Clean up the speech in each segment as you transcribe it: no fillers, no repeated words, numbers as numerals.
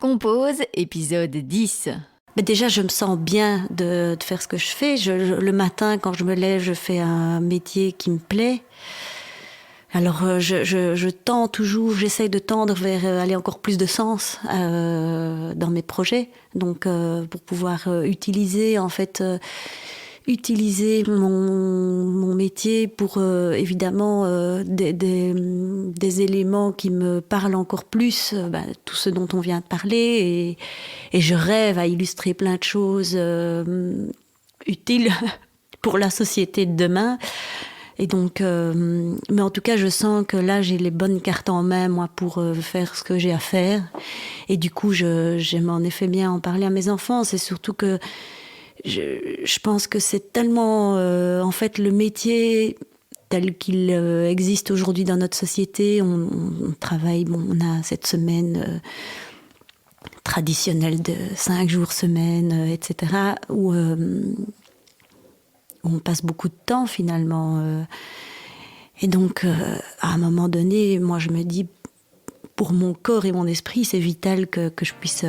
Compose, épisode 10. Mais déjà, je me sens bien de faire ce que je fais. Le matin, quand je me lève, je fais un métier qui me plaît. Alors, je tends toujours, j'essaye de tendre vers aller encore plus de sens dans mes projets. Donc, pour pouvoir utiliser mon métier pour évidemment des éléments qui me parlent encore plus, tout ce dont on vient de parler, et je rêve à illustrer plein de choses utiles pour la société de demain. Et donc, mais en tout cas, je sens que là, j'ai les bonnes cartes en main, moi, pour faire ce que j'ai à faire. Et du coup, j'aime en effet bien en parler à mes enfants. C'est surtout que je pense que c'est tellement, en fait, le métier tel qu'il existe aujourd'hui dans notre société. On travaille, on a cette semaine traditionnelle de 5 jours semaine, etc., où on passe beaucoup de temps finalement. Et donc, à un moment donné, moi je me dis, pour mon corps et mon esprit, c'est vital que je puisse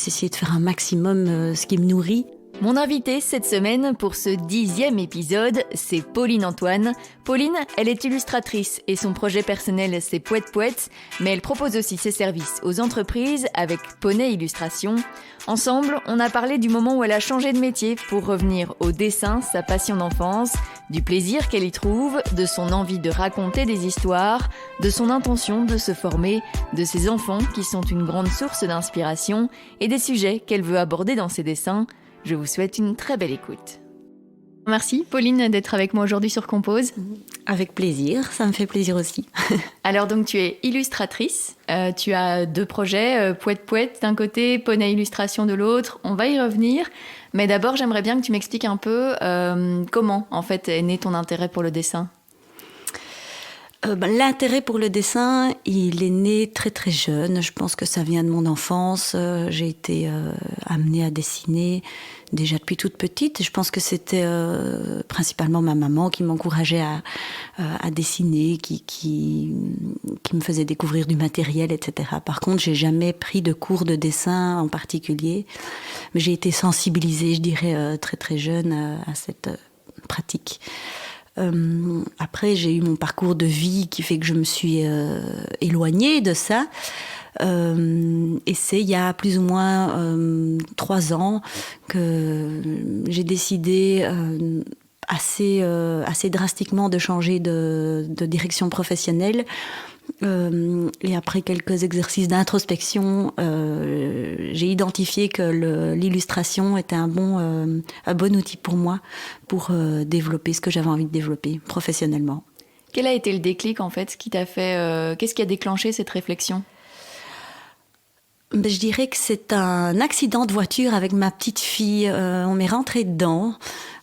essayer de faire un maximum ce qui me nourrit. Mon invitée cette semaine pour ce 10e épisode, c'est Pauline Antoine. Pauline, elle est illustratrice et son projet personnel c'est Pouette Pouette, mais elle propose aussi ses services aux entreprises avec Poney Illustration. Ensemble, on a parlé du moment où elle a changé de métier pour revenir au dessin, sa passion d'enfance, du plaisir qu'elle y trouve, de son envie de raconter des histoires, de son intention de se former, de ses enfants qui sont une grande source d'inspiration et des sujets qu'elle veut aborder dans ses dessins. Je vous souhaite une très belle écoute. Merci Pauline d'être avec moi aujourd'hui sur Compose. Avec plaisir, ça me fait plaisir aussi. Alors donc tu es illustratrice, tu as 2 projets, Pouette Pouette d'un côté, Poney Illustration de l'autre, on va y revenir. Mais d'abord j'aimerais bien que tu m'expliques un peu comment en fait est né ton intérêt pour le dessin. L'intérêt pour le dessin, il est né très très jeune. Je pense que ça vient de mon enfance. J'ai été amenée à dessiner déjà depuis toute petite. Je pense que c'était principalement ma maman qui m'encourageait à dessiner, qui me faisait découvrir du matériel, etc. Par contre, j'ai jamais pris de cours de dessin en particulier, mais j'ai été sensibilisée, je dirais, très très jeune à cette pratique. Après, j'ai eu mon parcours de vie qui fait que je me suis éloignée de ça. Et c'est il y a plus ou moins 3 ans que j'ai décidé assez drastiquement de changer de direction professionnelle. Et après quelques exercices d'introspection, j'ai identifié que l'illustration était un bon outil pour moi pour développer ce que j'avais envie de développer professionnellement. Quel a été le déclic en fait, qui t'a fait, qu'est-ce qui a déclenché cette réflexion ? Je dirais que c'est un accident de voiture avec ma petite fille. On m'est rentré dedans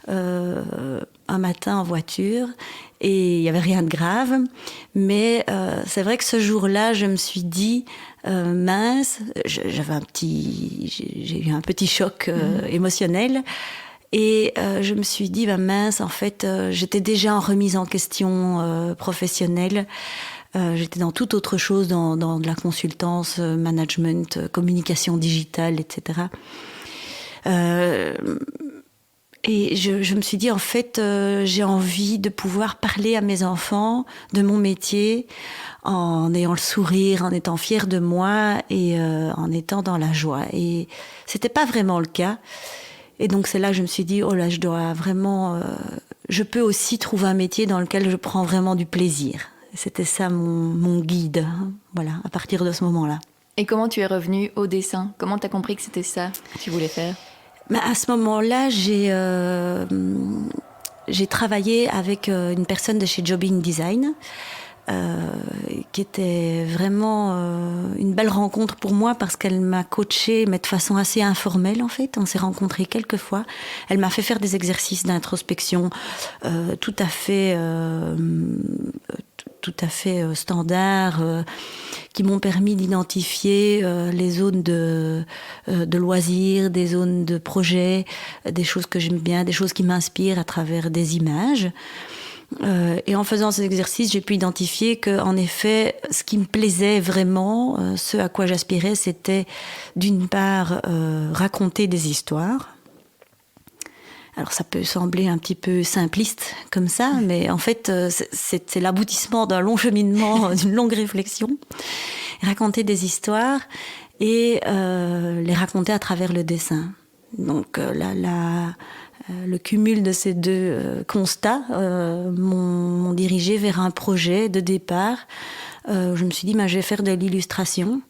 un matin en voiture et il n'y avait rien de grave. Mais c'est vrai que ce jour-là, je me suis dit, mince, j'ai eu un petit choc émotionnel. Et je me suis dit, mince, en fait, j'étais déjà en remise en question professionnelle. J'étais dans toute autre chose, dans de la consultance, management, communication digitale, etc. Et je me suis dit, en fait, j'ai envie de pouvoir parler à mes enfants de mon métier en ayant le sourire, en étant fière de moi et en étant dans la joie. Et c'était pas vraiment le cas. Et donc c'est là que je me suis dit, oh là, je dois vraiment... je peux aussi trouver un métier dans lequel je prends vraiment du plaisir. C'était ça mon guide, voilà, à partir de ce moment-là. Et comment tu es revenue au dessin ? Comment tu as compris que c'était ça que tu voulais faire ? À ce moment-là, j'ai travaillé avec une personne de chez Jobbing Design, qui était vraiment une belle rencontre pour moi parce qu'elle m'a coachée, mais de façon assez informelle en fait. On s'est rencontrés quelques fois. Elle m'a fait faire des exercices d'introspection tout à fait standards qui m'ont permis d'identifier les zones de loisirs, des zones de projets, des choses que j'aime bien, des choses qui m'inspirent à travers des images. Et en faisant ces exercices, j'ai pu identifier que, en effet, ce qui me plaisait vraiment, ce à quoi j'aspirais, c'était d'une part raconter des histoires. Alors ça peut sembler un petit peu simpliste comme ça, mais en fait c'est l'aboutissement d'un long cheminement, d'une longue réflexion. Raconter des histoires et les raconter à travers le dessin. Donc le cumul de ces deux constats m'ont dirigé vers un projet de départ. Je me suis dit, je vais faire de l'illustration.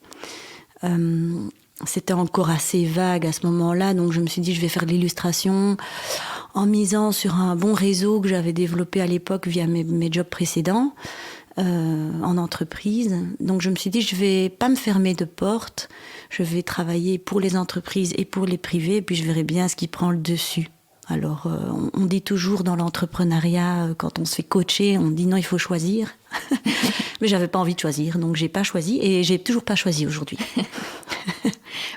C'était encore assez vague à ce moment-là, donc je me suis dit, je vais faire de l'illustration en misant sur un bon réseau que j'avais développé à l'époque via mes jobs précédents en entreprise. Donc je me suis dit, je vais pas me fermer de porte, je vais travailler pour les entreprises et pour les privés, et puis je verrai bien ce qui prend le dessus. Alors, on dit toujours dans l'entrepreneuriat, quand on se fait coacher, on dit non, il faut choisir. Mais j'avais pas envie de choisir, donc j'ai pas choisi et j'ai toujours pas choisi aujourd'hui.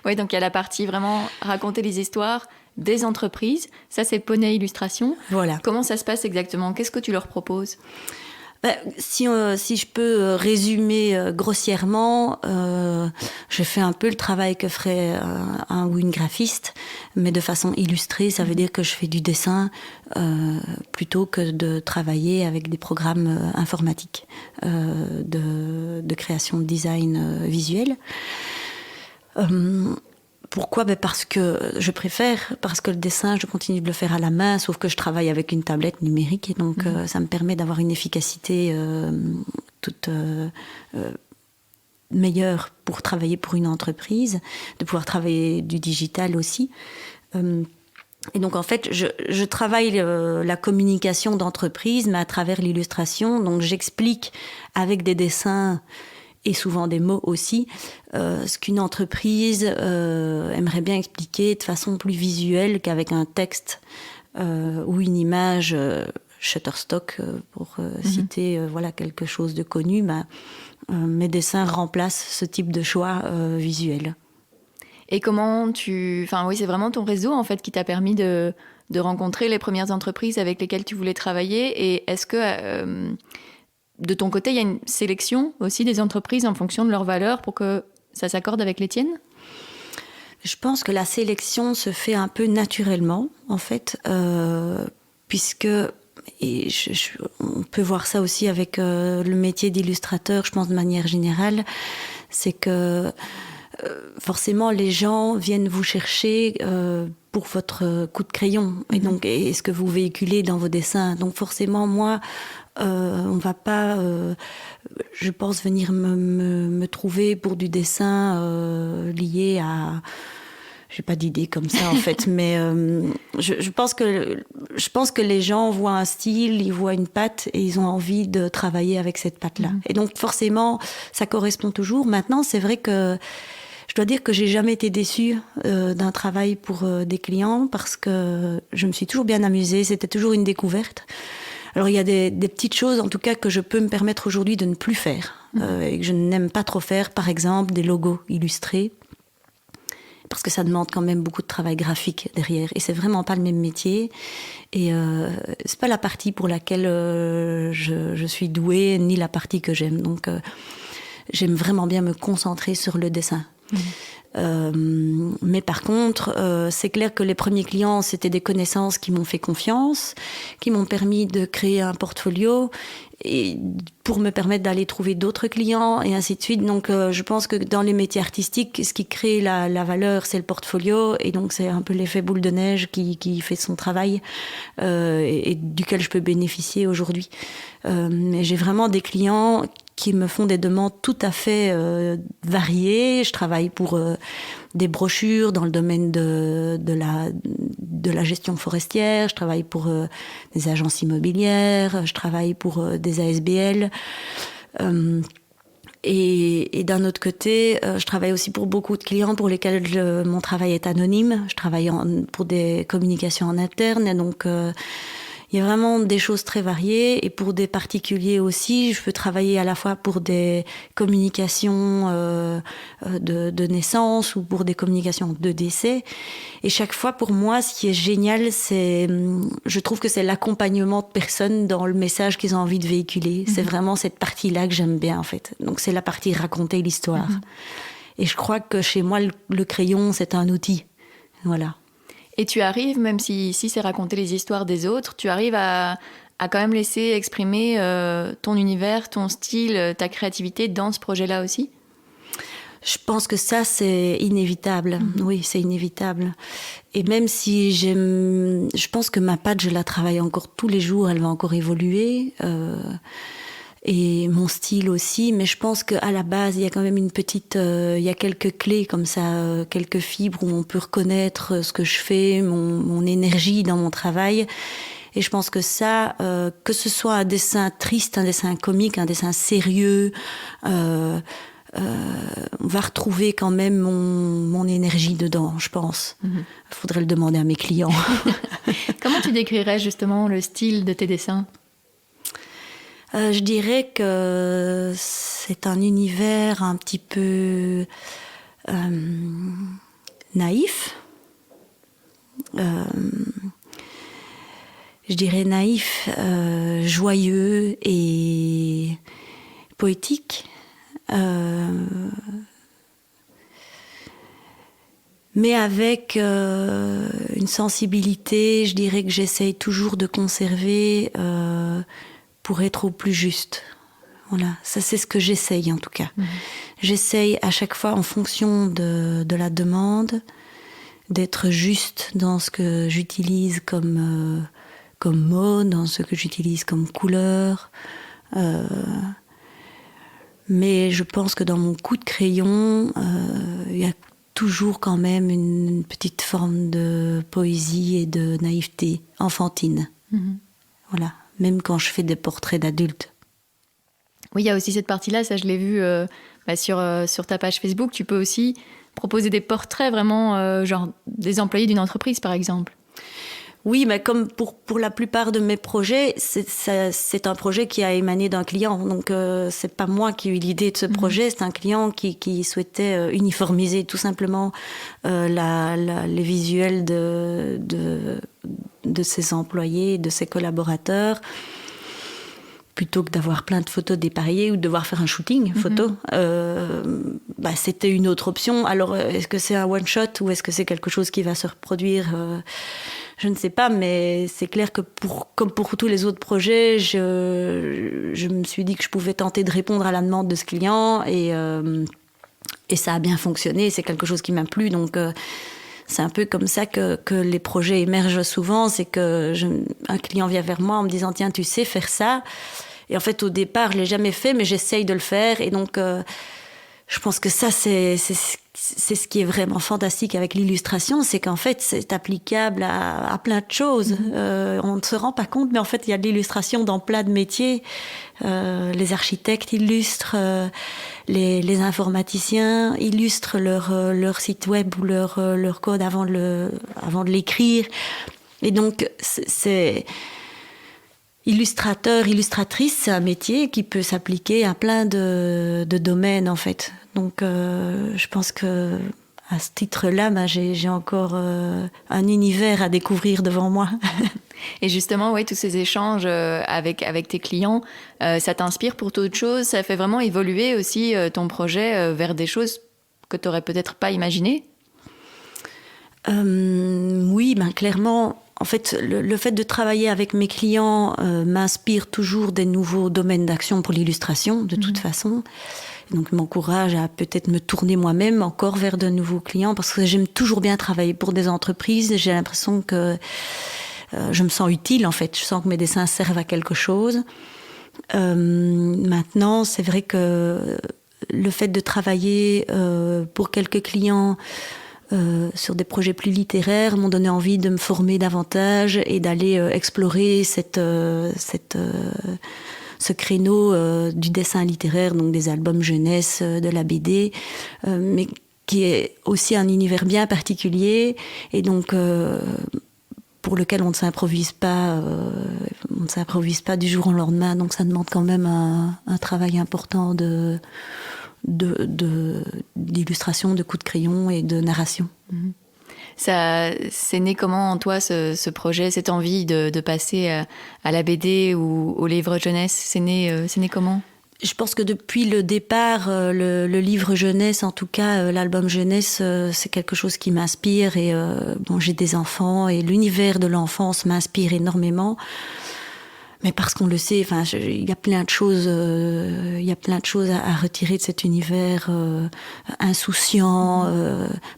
Oui, donc il y a la partie vraiment raconter les histoires des entreprises. Ça, c'est Poney Illustration. Voilà. Comment ça se passe exactement? Qu'est-ce que tu leur proposes? Si je peux résumer grossièrement, je fais un peu le travail que ferait un ou une graphiste, mais de façon illustrée. Ça veut dire que je fais du dessin plutôt que de travailler avec des programmes informatiques de création de design visuel. Pourquoi? Parce que je préfère, parce que le dessin, je continue de le faire à la main, sauf que je travaille avec une tablette numérique et donc ça me permet d'avoir une efficacité toute meilleure pour travailler pour une entreprise, de pouvoir travailler du digital aussi. Et donc en fait, je travaille la communication d'entreprise, mais à travers l'illustration. Donc j'explique avec des dessins et souvent des mots aussi, ce qu'une entreprise aimerait bien expliquer de façon plus visuelle qu'avec un texte ou une image. Shutterstock, pour citer quelque chose de connu, mes dessins remplacent ce type de choix visuel. Et comment c'est vraiment ton réseau en fait qui t'a permis de rencontrer les premières entreprises avec lesquelles tu voulais travailler. Et est-ce que de ton côté, il y a une sélection aussi des entreprises en fonction de leurs valeurs pour que ça s'accorde avec les tiennes? Je pense que la sélection se fait un peu naturellement, en fait, puisque, on peut voir ça aussi avec le métier d'illustrateur, je pense de manière générale, c'est que forcément les gens viennent vous chercher pour votre coup de crayon et donc et ce que vous véhiculez dans vos dessins. Donc forcément, moi, on va pas, je pense, venir me trouver pour du dessin lié à... J'ai pas d'idée comme ça en fait, mais je pense que les gens voient un style, ils voient une patte et ils ont envie de travailler avec cette patte-là. Et donc forcément, ça correspond toujours. Maintenant, c'est vrai que je dois dire que j'ai jamais été déçue d'un travail pour des clients parce que je me suis toujours bien amusée. C'était toujours une découverte. Alors il y a des petites choses en tout cas que je peux me permettre aujourd'hui de ne plus faire et que je n'aime pas trop faire. Par exemple, des logos illustrés. Parce que ça demande quand même beaucoup de travail graphique derrière. Et c'est vraiment pas le même métier. Et c'est pas la partie pour laquelle je suis douée, ni la partie que j'aime. Donc j'aime vraiment bien me concentrer sur le dessin. Mais par contre, c'est clair que les premiers clients, c'était des connaissances qui m'ont fait confiance, qui m'ont permis de créer un portfolio et pour me permettre d'aller trouver d'autres clients et ainsi de suite. Donc je pense que dans les métiers artistiques, ce qui crée la valeur, c'est le portfolio et donc c'est un peu l'effet boule de neige qui fait son travail et duquel je peux bénéficier aujourd'hui. Mais j'ai vraiment des clients qui me font des demandes tout à fait variées. Je travaille pour des brochures dans le domaine de la gestion forestière, je travaille pour des agences immobilières, je travaille pour des ASBL. Et d'un autre côté, je travaille aussi pour beaucoup de clients pour lesquels mon travail est anonyme. Je travaille pour des communications en interne, et donc Il y a vraiment des choses très variées et pour des particuliers aussi, je peux travailler à la fois pour des communications de naissance ou pour des communications de décès. Et chaque fois, pour moi, ce qui est génial, je trouve que c'est l'accompagnement de personnes dans le message qu'ils ont envie de véhiculer. C'est vraiment cette partie-là que j'aime bien, en fait. Donc, c'est la partie raconter l'histoire. Et je crois que chez moi, le crayon, c'est un outil. Voilà. Et tu arrives, même si c'est raconter les histoires des autres, tu arrives à quand même laisser exprimer ton univers, ton style, ta créativité dans ce projet-là aussi ? Je pense que ça, c'est inévitable. Oui, c'est inévitable. Et même si je pense que ma patte, je la travaille encore tous les jours, elle va encore évoluer. Et mon style aussi, mais je pense qu'à la base, il y a quand même il y a quelques clés comme ça, quelques fibres où on peut reconnaître ce que je fais, mon énergie dans mon travail. Et je pense que ça, que ce soit un dessin triste, un dessin comique, un dessin sérieux, on va retrouver quand même mon énergie dedans, je pense. Il faudrait le demander à mes clients. Comment tu décrirais justement le style de tes dessins ? Je dirais que c'est un univers un petit peu naïf. Je dirais naïf, joyeux et poétique. Mais avec une sensibilité, je dirais que j'essaye toujours de conserver pour être au plus juste. Voilà, ça c'est ce que j'essaye en tout cas. J'essaye à chaque fois en fonction de la demande d'être juste dans ce que j'utilise comme mot, dans ce que j'utilise comme couleur. Mais je pense que dans mon coup de crayon, il y a toujours quand même une petite forme de poésie et de naïveté enfantine. Voilà. Même quand je fais des portraits d'adultes. Oui, il y a aussi cette partie-là, ça je l'ai vu sur ta page Facebook. Tu peux aussi proposer des portraits vraiment, genre des employés d'une entreprise par exemple. Oui, mais comme pour la plupart de mes projets, c'est un projet qui a émané d'un client. Donc, c'est pas moi qui ai eu l'idée de ce projet, c'est un client qui souhaitait uniformiser tout simplement les visuels de ses employés, de ses collaborateurs, plutôt que d'avoir plein de photos dépareillées ou de devoir faire un shooting photo. C'était une autre option. Alors, est-ce que c'est un one-shot ou est-ce que c'est quelque chose qui va se reproduire je ne sais pas, mais c'est clair que comme pour tous les autres projets, je me suis dit que je pouvais tenter de répondre à la demande de ce client et ça a bien fonctionné. C'est quelque chose qui m'a plu, donc c'est un peu comme ça que les projets émergent souvent. C'est que un client vient vers moi en me disant « Tiens, tu sais faire ça ?» Et en fait, au départ, je ne l'ai jamais fait, mais j'essaye de le faire. Et donc, je pense que ça, c'est ce qui est vraiment fantastique avec l'illustration, c'est qu'en fait, c'est applicable à plein de choses. On ne se rend pas compte, mais en fait, il y a de l'illustration dans plein de métiers. Les architectes illustrent, les informaticiens illustrent leur site web ou leur code avant de l'écrire. Et donc, c'est illustrateur, illustratrice, c'est un métier qui peut s'appliquer à plein de domaines, en fait. Donc, je pense que à ce titre-là, j'ai encore un univers à découvrir devant moi. Et justement, tous ces échanges avec tes clients, ça t'inspire pour d'autres choses? Ça fait vraiment évoluer aussi ton projet vers des choses que tu n'aurais peut-être pas imaginées? Oui, clairement. En fait, le fait de travailler avec mes clients m'inspire toujours des nouveaux domaines d'action pour l'illustration, de toute façon. Donc, m'encourage à peut-être me tourner moi-même encore vers de nouveaux clients, parce que j'aime toujours bien travailler pour des entreprises. J'ai l'impression que je me sens utile, en fait. Je sens que mes dessins servent à quelque chose. Maintenant, c'est vrai que le fait de travailler pour quelques clients sur des projets plus littéraires m'ont donné envie de me former davantage et d'aller explorer ce créneau du dessin littéraire, donc des albums jeunesse, de la BD, mais qui est aussi un univers bien particulier. Et donc, pour lequel on ne s'improvise pas du jour au lendemain. Donc ça demande quand même un travail important d'illustration, de coups de crayon et de narration. C'est né comment en toi ce projet, cette envie de passer à la BD ou au livre jeunesse? C'est né comment? Je pense que depuis le départ, le livre jeunesse, en tout cas l'album jeunesse, c'est quelque chose qui m'inspire. Et j'ai des enfants et l'univers de l'enfance m'inspire énormément. Mais parce qu'on le sait, il y a plein de choses, à retirer de cet univers insouciant,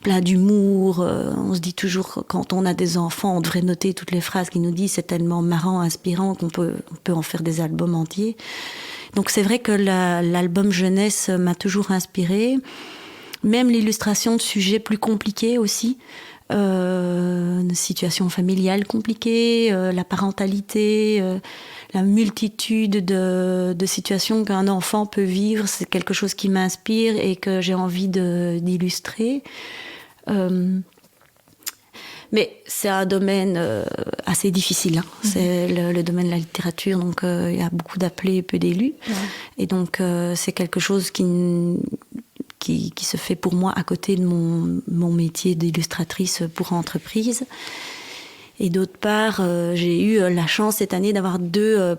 plein d'humour. On se dit toujours, quand on a des enfants, on devrait noter toutes les phrases qu'ils nous disent. C'est tellement marrant, inspirant qu'on peut en faire des albums entiers. Donc c'est vrai que l'album jeunesse m'a toujours inspirée. Même l'illustration de sujets plus compliqués aussi. Une situation familiale compliquée, la parentalité, la multitude de situations qu'un enfant peut vivre, c'est quelque chose qui m'inspire et que j'ai envie d'illustrer. Mais c'est un domaine assez difficile. C'est le domaine de la littérature, donc il y a beaucoup d'appelés et peu d'élus. Ouais. Et donc c'est quelque chose qui se fait pour moi à côté de mon métier d'illustratrice pour entreprise. Et d'autre part, j'ai eu la chance cette année d'avoir deux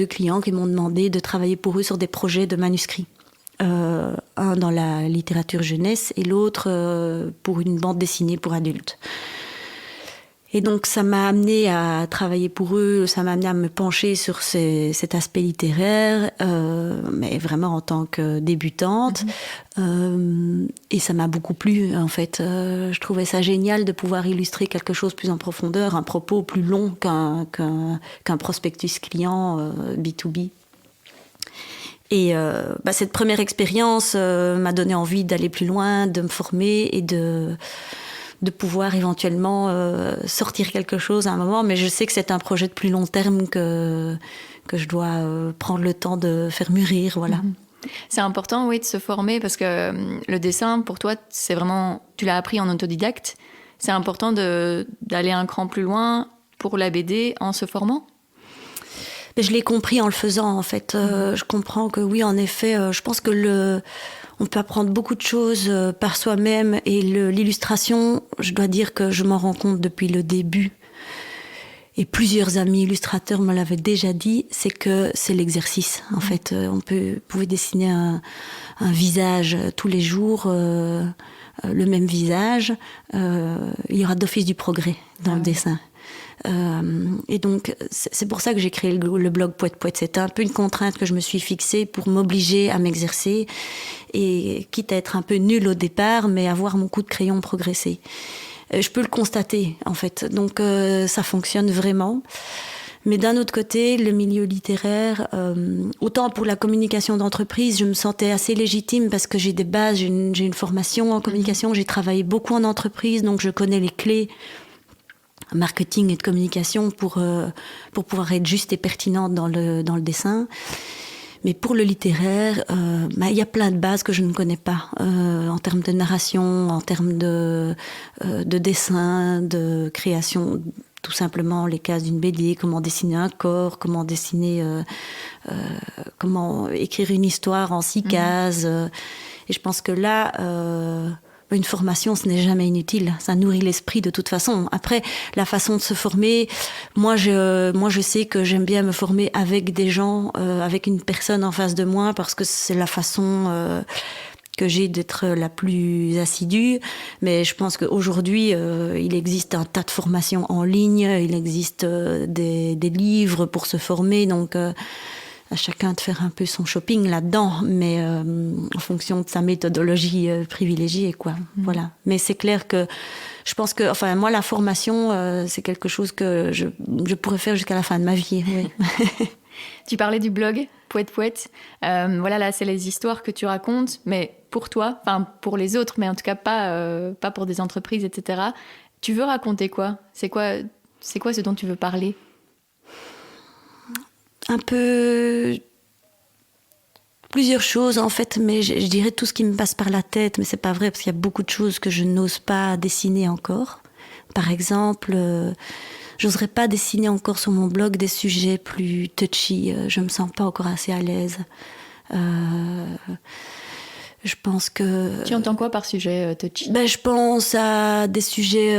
clients qui m'ont demandé de travailler pour eux sur des projets de manuscrits. Un dans la littérature jeunesse et l'autre pour une bande dessinée pour adultes. Et donc ça m'a amené à travailler pour eux, ça m'a amené à me pencher sur cet aspect littéraire, mais vraiment en tant que débutante. Et ça m'a beaucoup plu en fait. Je trouvais ça génial de pouvoir illustrer quelque chose plus en profondeur, un propos plus long qu'un prospectus client B2B. Et cette première expérience m'a donné envie d'aller plus loin, de me former et de pouvoir éventuellement sortir quelque chose à un moment. Mais je sais que c'est un projet de plus long terme que je dois prendre le temps de faire mûrir. Voilà. C'est important, oui, de se former parce que le dessin, pour toi, c'est vraiment... Tu l'as appris en autodidacte. C'est important d'aller un cran plus loin pour la BD en se formant? Je l'ai compris en le faisant, en fait. Je comprends que oui, en effet, je pense que on peut apprendre beaucoup de choses par soi-même. Et l'illustration, je dois dire que je m'en rends compte depuis le début. Et plusieurs amis illustrateurs me l'avaient déjà dit, c'est que c'est l'exercice. En fait, on pouvait dessiner un visage tous les jours, le même visage. Il y aura d'office du progrès dans le dessin. Et donc c'est pour ça que j'ai créé le blog Poète Poète. C'était un peu une contrainte que je me suis fixée pour m'obliger à m'exercer et quitte à être un peu nulle au départ, mais à voir mon coup de crayon progresser. Je peux le constater en fait, donc ça fonctionne vraiment. Mais d'un autre côté, le milieu littéraire, autant pour la communication d'entreprise, je me sentais assez légitime parce que j'ai des bases, j'ai une formation en communication, j'ai travaillé beaucoup en entreprise, donc je connais les clés marketing et de communication pour pouvoir être juste et pertinente dans le dessin. Mais pour le littéraire, y a plein de bases que je ne connais pas en termes de narration, en termes de dessin, de création, tout simplement les cases d'une BD, comment dessiner un corps, comment écrire une histoire en 6 cases. Et je pense que là... une formation, ce n'est jamais inutile. Ça nourrit l'esprit de toute façon. Après, la façon de se former, moi je sais que j'aime bien me former avec des gens, avec une personne en face de moi, parce que c'est la façon que j'ai d'être la plus assidue. Mais je pense qu'aujourd'hui, il existe un tas de formations en ligne, il existe des livres pour se former, donc... à chacun de faire un peu son shopping là-dedans, mais en fonction de sa méthodologie privilégiée, quoi. Voilà. Mais c'est clair que je pense que, moi, la formation, c'est quelque chose que je pourrais faire jusqu'à la fin de ma vie. Oui. Tu parlais du blog Poète Poète. Voilà, là, c'est les histoires que tu racontes, mais pour toi, pour les autres, mais en tout cas pas pour des entreprises, etc. Tu veux raconter quoi ? C'est quoi ce dont tu veux parler ? Un peu plusieurs choses en fait, mais je dirais tout ce qui me passe par la tête, mais c'est pas vrai parce qu'il y a beaucoup de choses que je n'ose pas dessiner encore. Par exemple, j'oserais pas dessiner encore sur mon blog des sujets plus touchy. Je me sens pas encore assez à l'aise. Je pense que... Tu entends quoi par sujet touchy ? Je pense à des sujets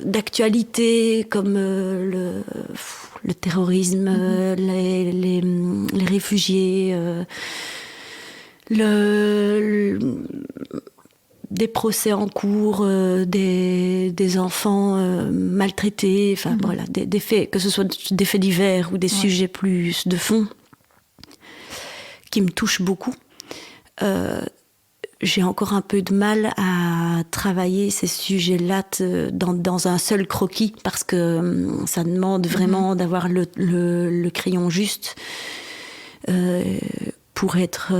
d'actualité comme le terrorisme, les réfugiés, des procès en cours, des enfants maltraités, enfin voilà, des faits, que ce soit des faits divers ou des sujets plus de fond qui me touchent beaucoup. J'ai encore un peu de mal à travailler ces sujets-là dans un seul croquis parce que ça demande vraiment d'avoir le crayon juste pour être...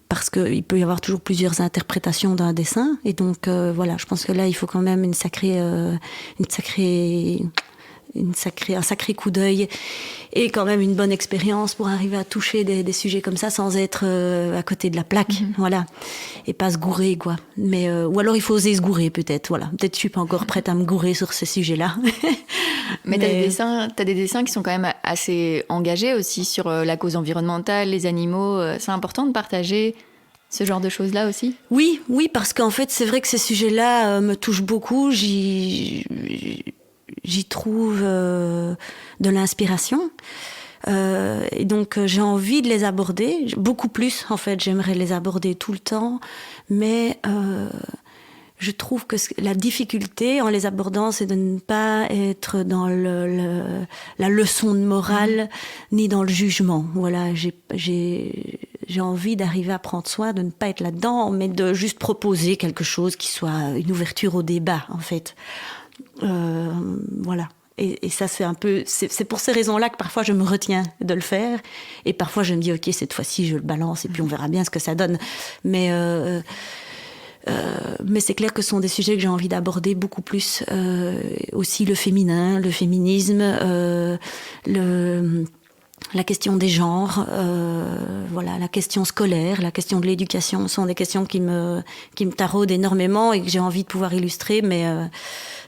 parce qu'il peut y avoir toujours plusieurs interprétations d'un dessin. Et donc, voilà, je pense que là, il faut quand même un sacré coup d'œil et quand même une bonne expérience pour arriver à toucher des sujets comme ça sans être à côté de la plaque, voilà, et pas se gourer, quoi. Mais ou alors il faut oser se gourer, peut-être, voilà. Peut-être je suis pas encore prête à me gourer sur ces sujets-là. Mais t'as des dessins qui sont quand même assez engagés aussi sur la cause environnementale, les animaux. C'est important de partager ce genre de choses-là aussi ? Oui, parce qu'en fait, c'est vrai que ces sujets-là me touchent beaucoup. J'y trouve de l'inspiration. Et donc, j'ai envie de les aborder. Beaucoup plus, en fait. J'aimerais les aborder tout le temps. Mais je trouve que la difficulté en les abordant, c'est de ne pas être dans la leçon de morale, ni dans le jugement. Voilà, j'ai envie d'arriver à prendre soin, de ne pas être là-dedans, mais de juste proposer quelque chose qui soit une ouverture au débat, en fait. Voilà. Et ça, c'est un peu... C'est pour ces raisons-là que parfois je me retiens de le faire. Et parfois je me dis, ok, cette fois-ci je le balance et puis on verra bien ce que ça donne. Mais c'est clair que ce sont des sujets que j'ai envie d'aborder beaucoup plus. Aussi le féminin, le féminisme, la question des genres, voilà, la question scolaire, la question de l'éducation sont des questions qui me taraudent énormément et que j'ai envie de pouvoir illustrer, mais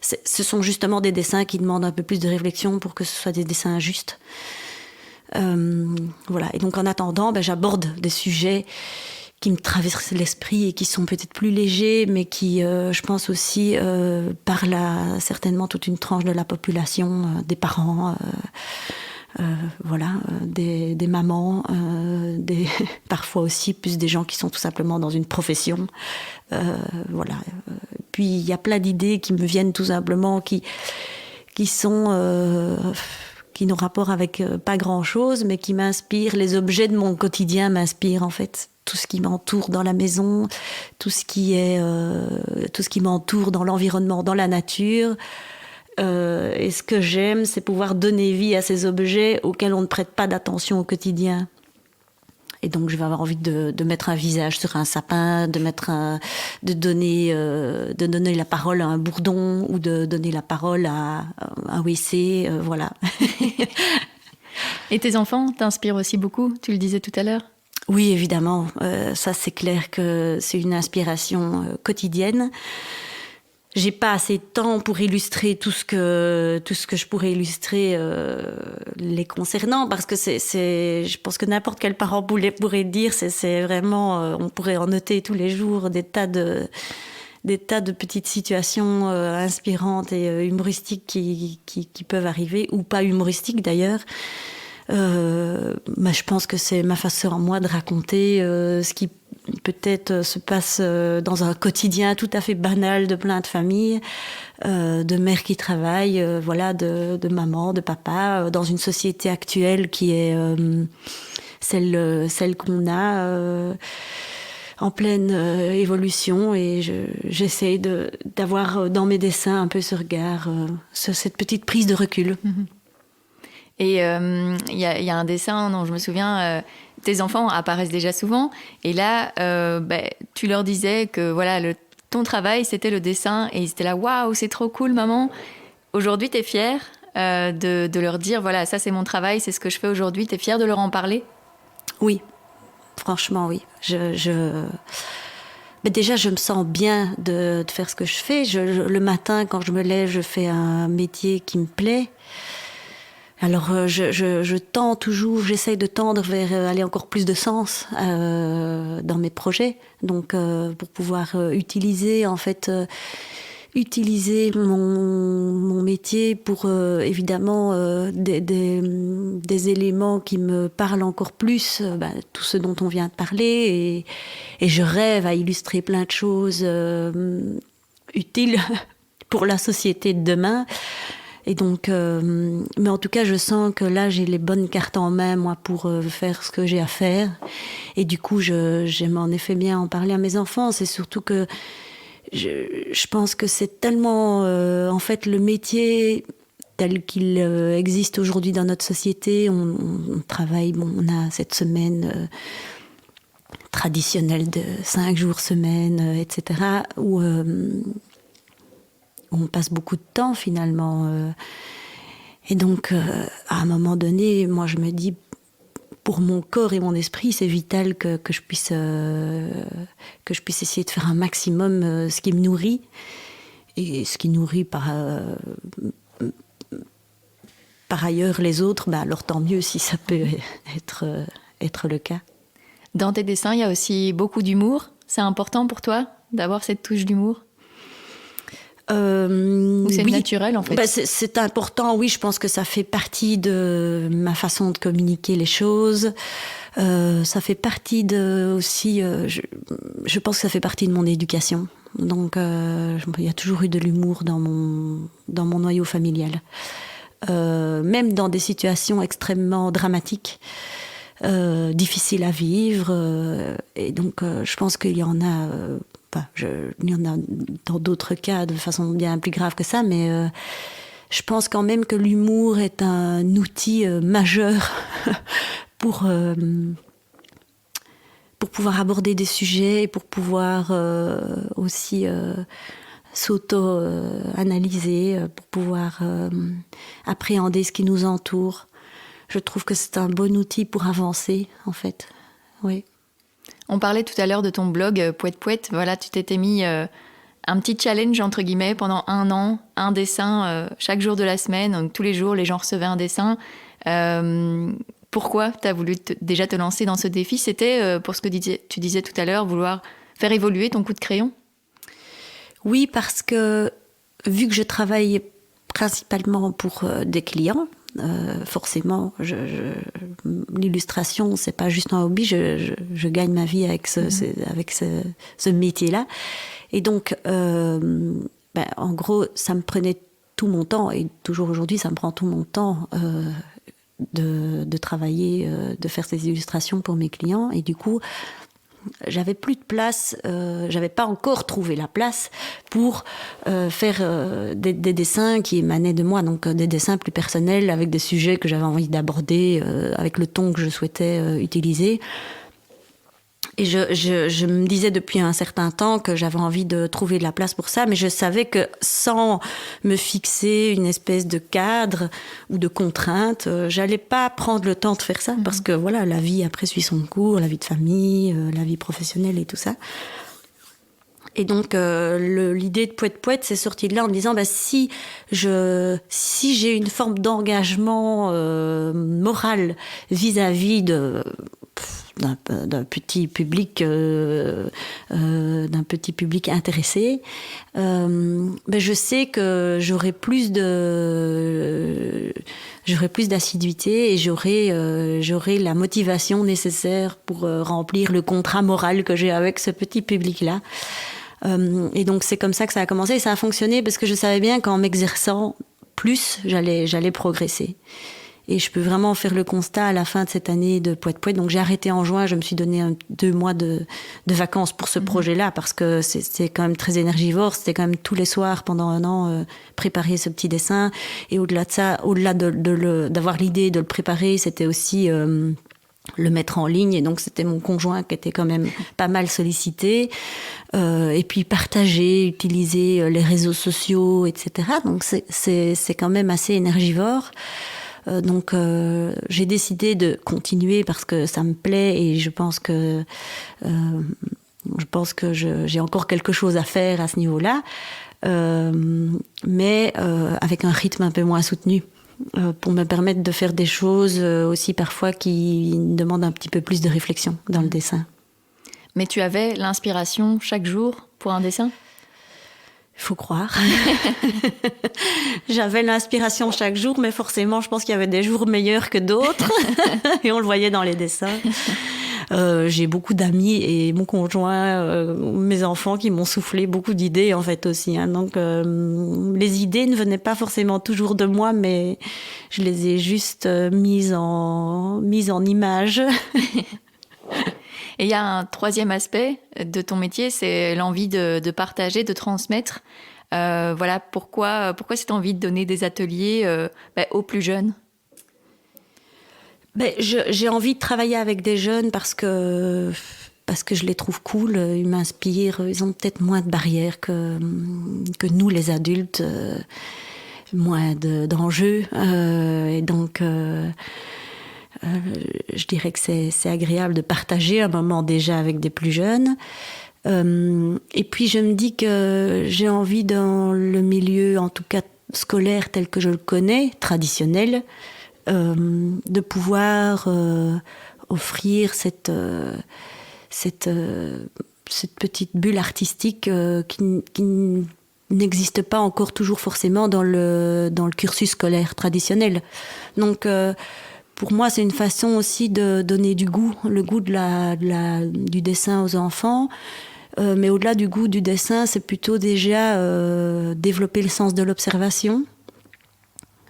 ce sont justement des dessins qui demandent un peu plus de réflexion pour que ce soit des dessins justes. Voilà. Et donc en attendant, j'aborde des sujets qui me traversent l'esprit et qui sont peut-être plus légers, mais qui, je pense aussi, parlent à certainement toute une tranche de la population, des parents, voilà, des mamans, parfois aussi plus des gens qui sont tout simplement dans une profession. Voilà. Puis il y a plein d'idées qui me viennent tout simplement, qui n'ont rapport avec pas grand-chose, mais qui m'inspirent. Les objets de mon quotidien m'inspirent en fait. Tout ce qui m'entoure dans la maison, tout ce qui m'entoure dans l'environnement, dans la nature. Et ce que j'aime, c'est pouvoir donner vie à ces objets auxquels on ne prête pas d'attention au quotidien. Et donc, je vais avoir envie de mettre un visage sur un sapin, de donner la parole à un bourdon ou de donner la parole à un WC, voilà. Et tes enfants t'inspirent aussi beaucoup, tu le disais tout à l'heure ? Oui, évidemment. Ça, c'est clair que c'est une inspiration quotidienne. J'ai pas assez de temps pour illustrer tout ce que je pourrais illustrer les concernant, parce que je pense que n'importe quel parent pourrait dire, c'est vraiment, on pourrait en noter tous les jours des tas de petites situations inspirantes et humoristiques qui peuvent arriver, ou pas humoristiques d'ailleurs. Je pense que c'est ma façon en moi de raconter ce qui peut-être se passe dans un quotidien tout à fait banal de plein de familles, de mères qui travaillent, voilà, de mamans, de papas, dans une société actuelle qui est celle qu'on a en pleine évolution, et j'essaie d'avoir dans mes dessins un peu ce regard, cette petite prise de recul. Mm-hmm. Et il y a un dessin dont je me souviens, tes enfants apparaissent déjà souvent, et là, tu leur disais que voilà, ton travail, c'était le dessin, et ils étaient là, waouh, c'est trop cool, maman. Aujourd'hui, t'es fière de leur dire, voilà, ça c'est mon travail, c'est ce que je fais aujourd'hui, t'es fière de leur en parler ? Oui, franchement, oui. Mais déjà, je me sens bien de faire ce que je fais. Le matin, quand je me lève, je fais un métier qui me plaît. Alors, je tends toujours, j'essaye de tendre vers aller encore plus de sens dans mes projets. Donc, pour pouvoir utiliser, en fait, utiliser mon métier pour, évidemment, des éléments qui me parlent encore plus, tout ce dont on vient de parler. Et je rêve à illustrer plein de choses utiles pour la société de demain. Et donc, mais en tout cas, je sens que là, j'ai les bonnes cartes en main, moi, pour faire ce que j'ai à faire. Et du coup, j'aime en effet bien en parler à mes enfants. C'est surtout que je pense que c'est tellement, en fait, le métier tel qu'il existe aujourd'hui dans notre société. On travaille, on a cette semaine traditionnelle de 5 jours semaine, etc., où on passe beaucoup de temps finalement. Et donc, à un moment donné, moi je me dis, pour mon corps et mon esprit, c'est vital que je puisse essayer de faire un maximum ce qui me nourrit. Et ce qui nourrit par ailleurs les autres, alors tant mieux si ça peut être le cas. Dans tes dessins, il y a aussi beaucoup d'humour. C'est important pour toi d'avoir cette touche d'humour ? Ou c'est naturel en fait? C'est important, oui, je pense que ça fait partie de ma façon de communiquer les choses. Ça fait partie aussi, je pense que ça fait partie de mon éducation. Donc il y a toujours eu de l'humour dans mon noyau familial. Même dans des situations extrêmement dramatiques, difficiles à vivre. Et donc je pense qu'il y en a... il y en a dans d'autres cas de façon bien plus grave que ça, mais je pense quand même que l'humour est un outil majeur pour pouvoir aborder des sujets et pour pouvoir aussi s'auto-analyser, pour pouvoir appréhender ce qui nous entoure. Je trouve que c'est un bon outil pour avancer, en fait. Oui. On parlait tout à l'heure de ton blog Poète Poète. Voilà, tu t'étais mis un petit challenge entre guillemets pendant 1 an, un dessin chaque jour de la semaine. Donc tous les jours, les gens recevaient un dessin. Pourquoi tu as voulu déjà te lancer dans ce défi? C'était pour ce que tu disais tout à l'heure, vouloir faire évoluer ton coup de crayon? Oui, parce que vu que je travaille principalement pour des clients, forcément, l'illustration, c'est pas juste un hobby, je gagne ma vie avec ce métier-là. Et donc, en gros, ça me prenait tout mon temps, et toujours aujourd'hui, ça me prend tout mon temps de travailler, de faire ces illustrations pour mes clients. Et du coup, j'avais plus de place, j'avais pas encore trouvé la place pour faire des dessins qui émanaient de moi, donc des dessins plus personnels avec des sujets que j'avais envie d'aborder, avec le ton que je souhaitais utiliser. Et je me disais depuis un certain temps que j'avais envie de trouver de la place pour ça, mais je savais que sans me fixer une espèce de cadre ou de contrainte, j'allais pas prendre le temps de faire ça, parce que voilà, la vie après suit son cours, la vie de famille, la vie professionnelle et tout ça. Et donc l'idée de Poète Poète s'est sortie de là en me disant si j'ai une forme d'engagement moral vis-à-vis d'un petit public intéressé, je sais que j'aurai plus d'assiduité et j'aurai la motivation nécessaire pour remplir le contrat moral que j'ai avec ce petit public-là. Et donc c'est comme ça que ça a commencé, et ça a fonctionné parce que je savais bien qu'en m'exerçant plus, j'allais progresser. Et je peux vraiment faire le constat à la fin de cette année de Poète Poète. Donc j'ai arrêté en juin, je me suis donné 2 mois de vacances pour ce projet-là, parce que c'est quand même très énergivore. C'était quand même tous les soirs pendant 1 an préparer ce petit dessin. Et au-delà de ça, au-delà d'avoir l'idée de le préparer, c'était aussi le mettre en ligne. Et donc c'était mon conjoint qui était quand même pas mal sollicité. Et puis partager, utiliser les réseaux sociaux, etc. Donc c'est quand même assez énergivore. Donc j'ai décidé de continuer parce que ça me plaît, et je pense que Je pense que j'ai encore quelque chose à faire à ce niveau-là, mais avec un rythme un peu moins soutenu, pour me permettre de faire des choses aussi parfois qui demandent un petit peu plus de réflexion dans le dessin. Mais tu avais l'inspiration chaque jour pour un dessin ? Il faut croire. J'avais l'inspiration chaque jour, mais forcément, je pense qu'il y avait des jours meilleurs que d'autres. Et on le voyait dans les dessins. J'ai beaucoup d'amis et mon conjoint, mes enfants qui m'ont soufflé beaucoup d'idées en fait aussi. Hein. Donc les idées ne venaient pas forcément toujours de moi, mais je les ai juste mises en image. Et il y a un troisième aspect de ton métier, c'est l'envie de partager, de transmettre. Voilà, pourquoi cette envie de donner des ateliers aux plus jeunes ? J'ai envie de travailler avec des jeunes parce que je les trouve cool, ils m'inspirent, ils ont peut-être moins de barrières que nous les adultes, moins d'enjeux. Et donc, je dirais que c'est agréable de partager un moment déjà avec des plus jeunes. Et puis je me dis que j'ai envie dans le milieu, en tout cas scolaire tel que je le connais, traditionnel, de pouvoir offrir cette petite bulle artistique qui n'existe pas encore toujours forcément dans le cursus scolaire traditionnel. Donc pour moi, c'est une façon aussi de donner du goût, le goût du dessin aux enfants. Mais au-delà du goût du dessin, c'est plutôt déjà développer le sens de l'observation.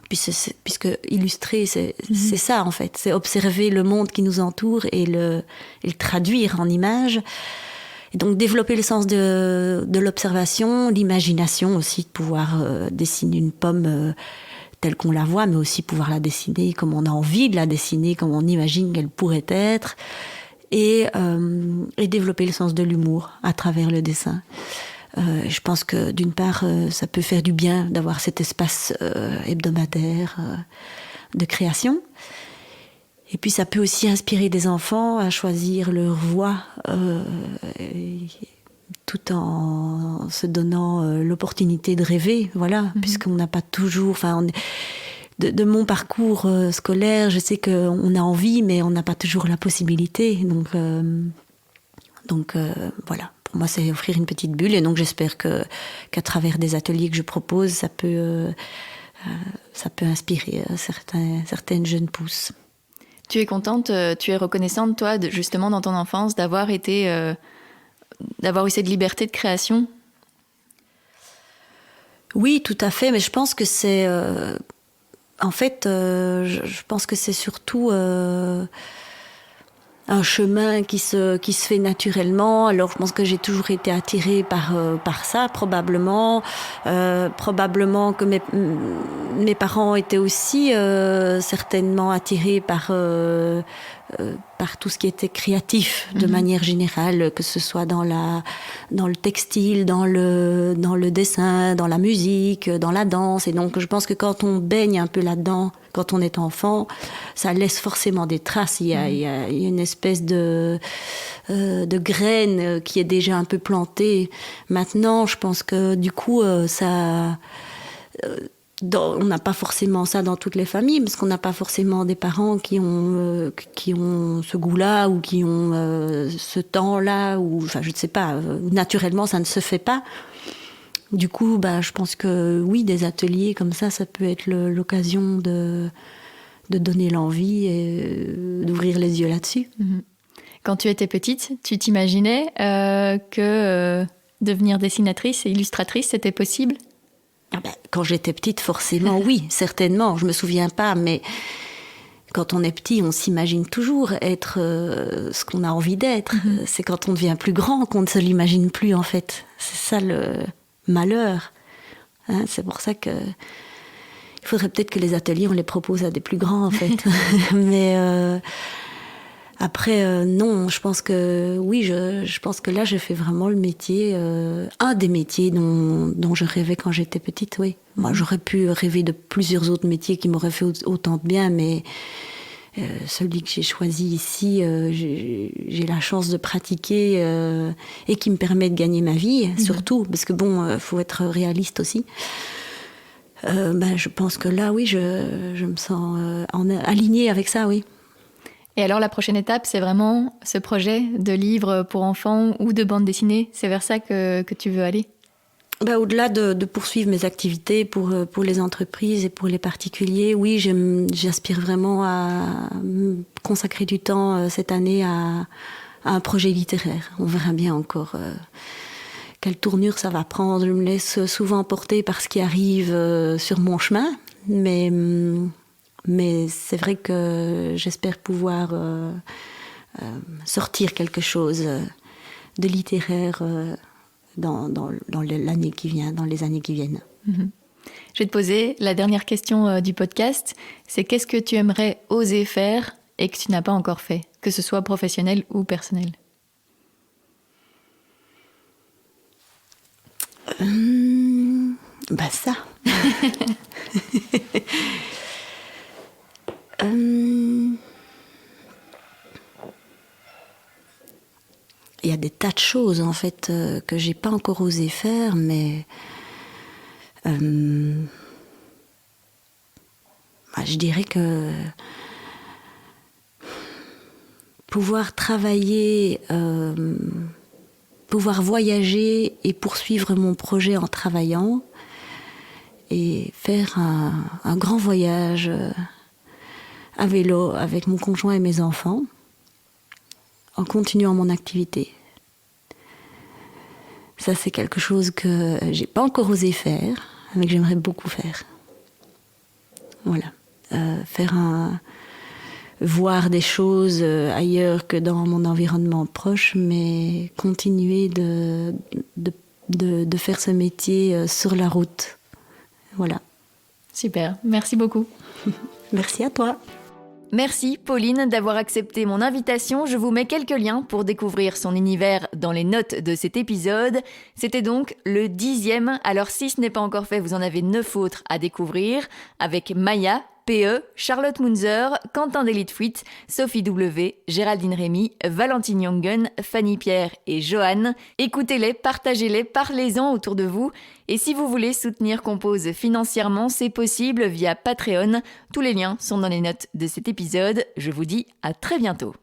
Puisque illustrer, c'est ça en fait. C'est observer le monde qui nous entoure et le traduire en images. Et donc développer le sens de l'observation, l'imagination aussi, de pouvoir dessiner une pomme telle qu'on la voit, mais aussi pouvoir la dessiner comme on a envie de la dessiner, comme on imagine qu'elle pourrait être, et développer le sens de l'humour à travers le dessin. Je pense que d'une part, ça peut faire du bien d'avoir cet espace hebdomadaire de création. Et puis ça peut aussi inspirer des enfants à choisir leur voie tout en se donnant l'opportunité de rêver, voilà, puisqu'on n'a pas toujours... De mon parcours scolaire, je sais qu'on a envie, mais on n'a pas toujours la possibilité. Donc voilà, pour moi, c'est offrir une petite bulle. Et donc j'espère qu'à travers des ateliers que je propose, ça peut inspirer certaines jeunes pousses. Tu es contente, tu es reconnaissante, toi, justement, dans ton enfance, d'avoir eu cette liberté de création ? Oui, tout à fait, mais je pense que c'est... En fait, je pense que c'est surtout un chemin qui se fait naturellement. Alors, je pense que j'ai toujours été attirée par ça, probablement. Probablement que mes parents étaient aussi certainement attirés par tout ce qui était créatif de manière générale, que ce soit dans le textile, dans le dessin, dans la musique, dans la danse. Et donc je pense que quand on baigne un peu là-dedans, quand on est enfant, ça laisse forcément des traces. Il y a une espèce de graine qui est déjà un peu plantée. Maintenant, je pense que du coup, ça... on n'a pas forcément ça dans toutes les familles, parce qu'on n'a pas forcément des parents qui ont ce goût-là ou qui ont ce temps-là, ou enfin je ne sais pas, naturellement ça ne se fait pas. Du coup, je pense que oui, des ateliers comme ça peut être l'occasion de donner l'envie et d'ouvrir les yeux là-dessus. Quand tu étais petite, tu t'imaginais que devenir dessinatrice et illustratrice, c'était possible ? Quand j'étais petite, forcément, oui, certainement. Je me souviens pas, mais quand on est petit, on s'imagine toujours être ce qu'on a envie d'être. C'est quand on devient plus grand qu'on ne se l'imagine plus, en fait. C'est ça le malheur. Hein, c'est pour ça que il faudrait peut-être que les ateliers, on les propose à des plus grands, en fait. Mais après, non, je pense que oui, je pense que là, je fais vraiment le métier, un des métiers dont je rêvais quand j'étais petite, oui. Moi, j'aurais pu rêver de plusieurs autres métiers qui m'auraient fait autant de bien, mais celui que j'ai choisi ici, j'ai la chance de pratiquer et qui me permet de gagner ma vie, surtout, parce que faut être réaliste aussi. Je pense que là, oui, je me sens alignée avec ça, oui. Et alors, la prochaine étape, c'est vraiment ce projet de livre pour enfants ou de bande dessinée. C'est vers ça que tu veux aller ? Au-delà de poursuivre mes activités pour les entreprises et pour les particuliers, oui, j'aspire vraiment à consacrer du temps cette année à un projet littéraire. On verra bien encore quelle tournure ça va prendre. Je me laisse souvent porter par ce qui arrive sur mon chemin, mais c'est vrai que j'espère pouvoir sortir quelque chose de littéraire dans l'année qui vient, dans les années qui viennent. Je vais te poser la dernière question du podcast. C'est qu'est-ce que tu aimerais oser faire et que tu n'as pas encore fait, que ce soit professionnel ou personnel ? Ça. Il y a des tas de choses en fait que j'ai pas encore osé faire, mais je dirais que pouvoir travailler, pouvoir voyager et poursuivre mon projet en travaillant et faire un grand voyage à vélo avec mon conjoint et mes enfants en continuant mon activité. Ça, c'est quelque chose que j'ai pas encore osé faire, mais que j'aimerais beaucoup faire. Voilà. Voir des choses ailleurs que dans mon environnement proche, mais continuer de faire ce métier sur la route. Voilà. Super, merci beaucoup. Merci à toi. Merci Pauline d'avoir accepté mon invitation. Je vous mets quelques liens pour découvrir son univers dans les notes de cet épisode. C'était donc le 10e, alors si ce n'est pas encore fait, vous en avez 9 autres à découvrir, avec Maya, PE, Charlotte Munzer, Quentin Delitfuit, Sophie W, Géraldine Rémy, Valentine Jongen, Fanny Pierre et Joanne. Écoutez-les, partagez-les, parlez-en autour de vous. Et si vous voulez soutenir Compose financièrement, c'est possible via Patreon. Tous les liens sont dans les notes de cet épisode. Je vous dis à très bientôt.